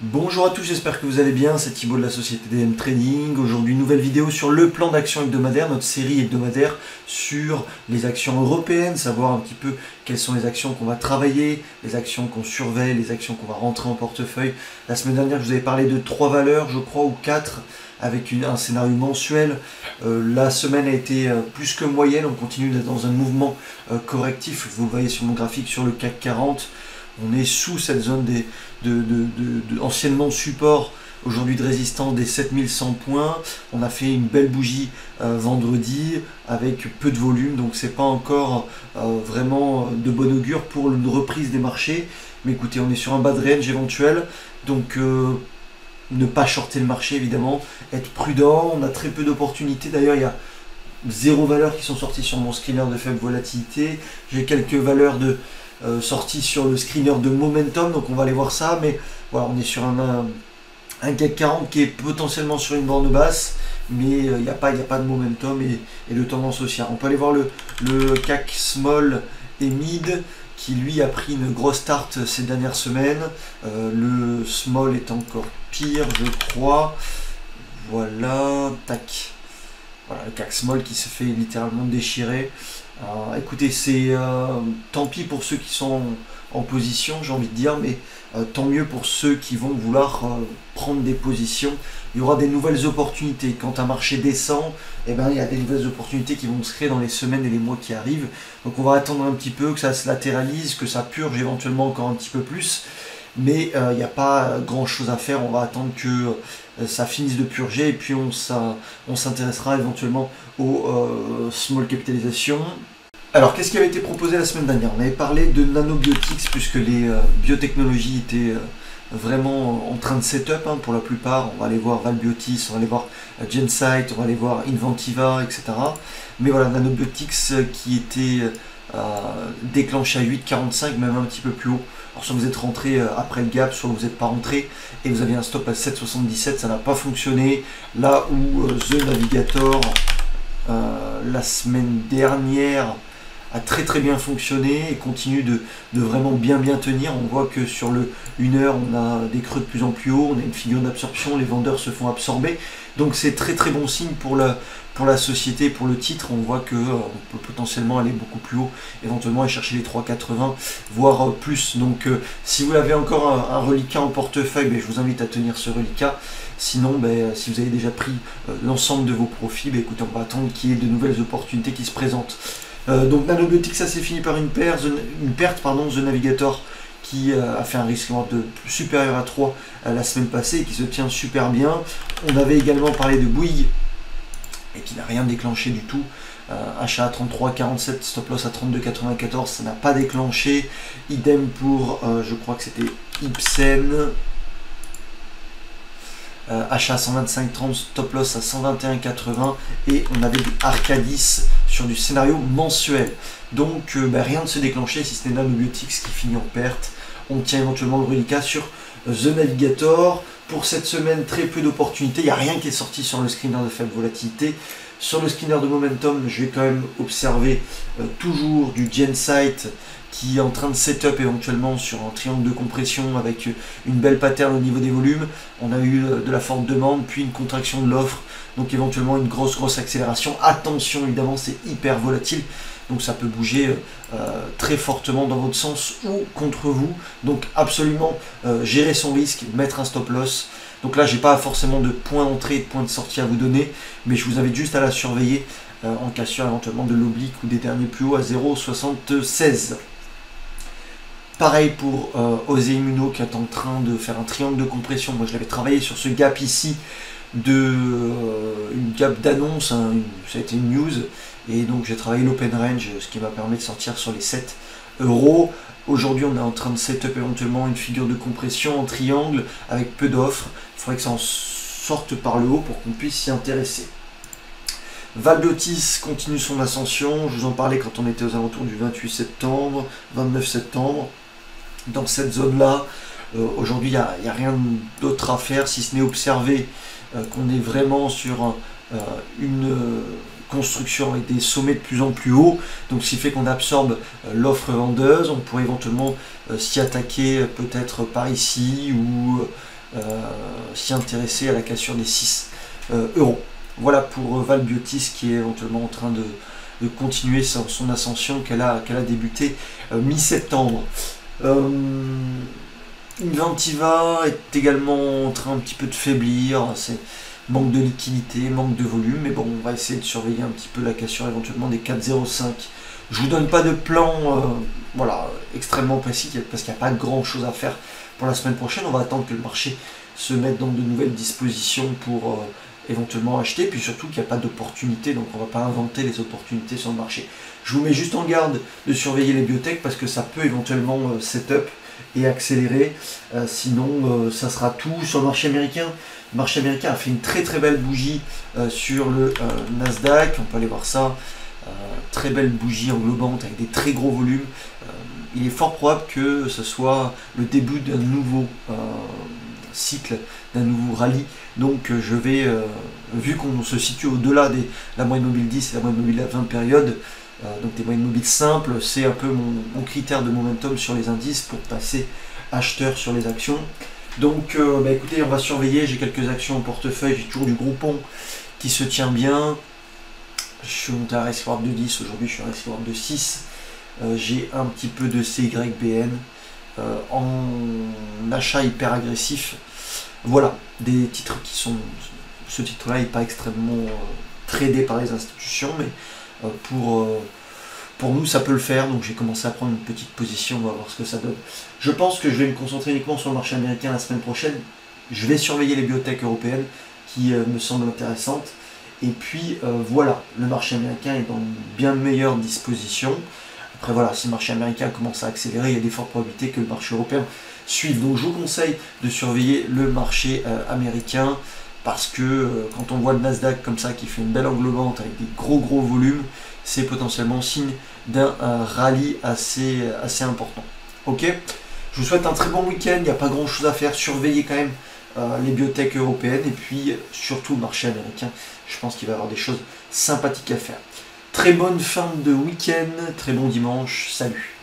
Bonjour à tous, j'espère que vous allez bien, c'est Thibaut de la société DM Trading. Aujourd'hui, nouvelle vidéo sur le plan d'action hebdomadaire, notre série hebdomadaire sur les actions européennes, savoir un petit peu quelles sont les actions qu'on va travailler, les actions qu'on surveille, les actions qu'on va rentrer en portefeuille. La semaine dernière, je vous avais parlé de 3 valeurs, je crois, ou 4, avec un scénario mensuel. La semaine a été plus que moyenne, on continue d'être dans un mouvement correctif, vous le voyez sur mon graphique sur le CAC 40. On est sous cette zone anciennement support, aujourd'hui de résistance des 7100 points. On a fait une belle bougie vendredi avec peu de volume, donc c'est pas encore vraiment de bon augure pour une reprise des marchés. Mais écoutez, on est sur un bas de range éventuel, donc ne pas shorter le marché évidemment, être prudent. On a très peu d'opportunités, d'ailleurs il y a 0 valeurs qui sont sorties sur mon screener de faible volatilité. J'ai quelques valeurs de sorties sur le screener de momentum, donc on va aller voir ça. Mais voilà, on est sur un CAC 40 qui est potentiellement sur une borne basse, mais il n'y a pas de momentum et de tendance haussière. On peut aller voir le CAC small et mid qui lui a pris une grosse tarte ces dernières semaines. Le small est encore pire, je crois. Voilà, tac. Voilà, le CAC small qui se fait littéralement déchirer. Écoutez, c'est tant pis pour ceux qui sont en position, j'ai envie de dire, mais tant mieux pour ceux qui vont vouloir prendre des positions. Il y aura des nouvelles opportunités. Quand un marché descend, eh ben, il y a des nouvelles opportunités qui vont se créer dans les semaines et les mois qui arrivent. Donc on va attendre un petit peu que ça se latéralise, que ça purge éventuellement encore un petit peu plus. Mais il n'y a pas grand chose à faire, on va attendre que ça finisse de purger et puis on s'intéressera éventuellement aux small capitalisations. Alors qu'est-ce qui avait été proposé la semaine dernière? On avait parlé de nanobiotics puisque les biotechnologies étaient vraiment en train de setup pour la plupart. On va aller voir Valbiotis, on va aller voir Gensight, on va aller voir Inventiva, etc. Mais voilà, nanobiotics qui était déclenché à 8,45, même un petit peu plus haut. Alors soit vous êtes rentré après le gap, soit vous n'êtes pas rentré et vous aviez un stop à 7,77, ça n'a pas fonctionné. Là où The Navigator la semaine dernière a très bien fonctionné et continue de vraiment bien tenir. On voit que sur le 1 heure on a des creux de plus en plus haut, on a une figure d'absorption, les vendeurs se font absorber, donc c'est très bon signe pour la société, pour le titre. On voit que on peut potentiellement aller beaucoup plus haut, éventuellement aller chercher les 3,80 voire plus. Donc si vous avez encore un reliquat en portefeuille, je vous invite à tenir ce reliquat. Sinon, si vous avez déjà pris l'ensemble de vos profits, écoutez, on va attendre qu'il y ait de nouvelles opportunités qui se présentent. Donc Nanobiotics, ça s'est fini par une perte, The Navigator qui a fait un risque de supérieur à 3 la semaine passée et qui se tient super bien. On avait également parlé de Bouygues et qui n'a rien déclenché du tout. Achat à 33,47, stop loss à 32,94, ça n'a pas déclenché. Idem pour, je crois que c'était Ipsen. Achat à 125,30, stop loss à 121,80 et on avait du Arcadis sur du scénario mensuel. Donc rien ne se déclenchait si ce n'est Nanobiotics qui finit en perte. On tient éventuellement le reliquat sur The Navigator. Pour cette semaine, très peu d'opportunités. Il n'y a rien qui est sorti sur le screener de faible volatilité. Sur le screener de momentum, je vais quand même observer toujours du Gensight qui est en train de setup éventuellement sur un triangle de compression avec une belle pattern au niveau des volumes. On a eu de la forte demande, puis une contraction de l'offre, donc éventuellement une grosse accélération. Attention, évidemment, c'est hyper volatile, donc ça peut bouger très fortement dans votre sens ou contre vous. Donc absolument gérer son risque, mettre un stop loss. Donc là, j'ai pas forcément de point d'entrée et de point de sortie à vous donner, mais je vous invite juste à la surveiller en cassure éventuellement de l'oblique ou des derniers plus hauts à 0,76. Pareil pour Osé Immuno qui est en train de faire un triangle de compression. Moi je l'avais travaillé sur ce gap ici, une gap d'annonce, ça a été une news. Et donc j'ai travaillé l'open range, ce qui m'a permis de sortir sur les 7 euros. Aujourd'hui on est en train de setup éventuellement une figure de compression en triangle avec peu d'offres. Il faudrait que ça en sorte par le haut pour qu'on puisse s'y intéresser. Valbiotis continue son ascension, je vous en parlais quand on était aux alentours du 28 septembre, 29 septembre. Dans cette zone-là, aujourd'hui, il n'y a rien d'autre à faire si ce n'est observer qu'on est vraiment sur une construction avec des sommets de plus en plus hauts, donc ce qui fait qu'on absorbe l'offre vendeuse. On pourrait éventuellement s'y attaquer peut-être par ici ou s'y intéresser à la cassure des 6 euros. Voilà pour Valbiotis qui est éventuellement en train de continuer son ascension qu'elle a débuté mi-septembre. Inventiva est également en train un petit peu de faiblir, c'est manque de liquidité, manque de volume, mais bon, on va essayer de surveiller un petit peu la cassure éventuellement des 4,05. Je vous donne pas de plan voilà, extrêmement précis parce qu'il n'y a pas grand chose à faire pour la semaine prochaine. On va attendre que le marché se mette dans de nouvelles dispositions pour éventuellement acheter, puis surtout qu'il n'y a pas d'opportunité, donc on ne va pas inventer les opportunités sur le marché. Je vous mets juste en garde de surveiller les biotech parce que ça peut éventuellement setup et accélérer, sinon ça sera tout sur le marché américain. Le marché américain a fait une très très belle bougie sur le Nasdaq, on peut aller voir ça. Très belle bougie englobante avec des très gros volumes. Il est fort probable que ce soit le début d'un nouveau cycle, d'un nouveau rallye. Donc je vais, vu qu'on se situe au-delà de la moyenne mobile 10 et la moyenne mobile à 20 périodes, donc des moyennes mobiles simples, c'est un peu mon critère de momentum sur les indices pour passer acheteur sur les actions. Donc écoutez, on va surveiller, j'ai quelques actions en portefeuille, j'ai toujours du Groupon qui se tient bien. Je suis monté à Risk Reward de 10, aujourd'hui je suis à Risk Reward de 6. J'ai un petit peu de CYBN en achat hyper agressif. Voilà, des titres qui sont... Ce titre-là n'est pas extrêmement tradé par les institutions, mais pour nous ça peut le faire, donc j'ai commencé à prendre une petite position, on va voir ce que ça donne. Je pense que je vais me concentrer uniquement sur le marché américain la semaine prochaine. Je vais surveiller les biotech européennes qui me semblent intéressantes. Et puis voilà, le marché américain est dans bien meilleure disposition. Après voilà, si le marché américain commence à accélérer, il y a des fortes probabilités que le marché européen suive. Donc je vous conseille de surveiller le marché américain parce que quand on voit le Nasdaq comme ça qui fait une belle englobante avec des gros volumes, c'est potentiellement signe d'un rallye assez important. Ok, je vous souhaite un très bon week-end, il n'y a pas grand chose à faire, surveillez quand même les biotech européennes et puis surtout le marché américain. Je pense qu'il va y avoir des choses sympathiques à faire. Très bonne fin de week-end, très bon dimanche, salut.